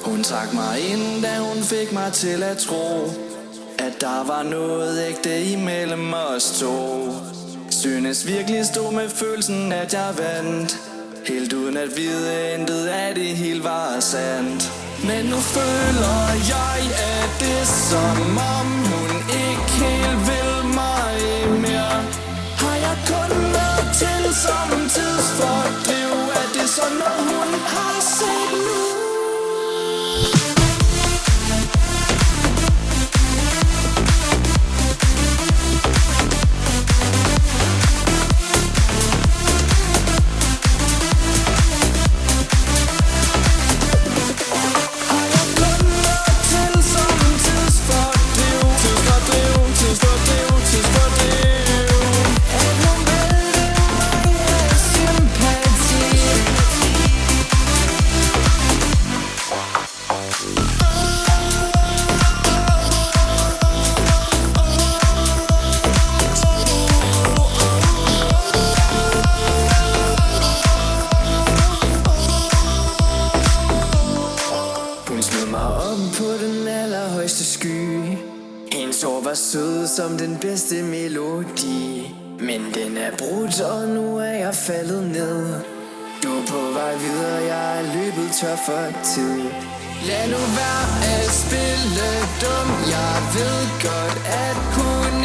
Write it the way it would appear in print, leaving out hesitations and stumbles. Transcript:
Hun trak mig ind, da hun fik mig til at tro, at der var noget ægte imellem os to. Synes virkelig stod med følelsen, at jeg vandt, helt uden at vide intet af det helt var sandt. Men nu føler jeg, at det er som om hun ikke helt vil mig mere. Har jeg kun noget til som tidsfordriv? Er det sådan noget hun har set nu? På den allerhøjeste sky. Hendes ord var sød som den bedste melodi, men den er brudt, og nu er jeg faldet ned. Du er på vej videre, jeg er løbet tør for tid. Lad nu være at spille dum. Jeg ved godt, at hun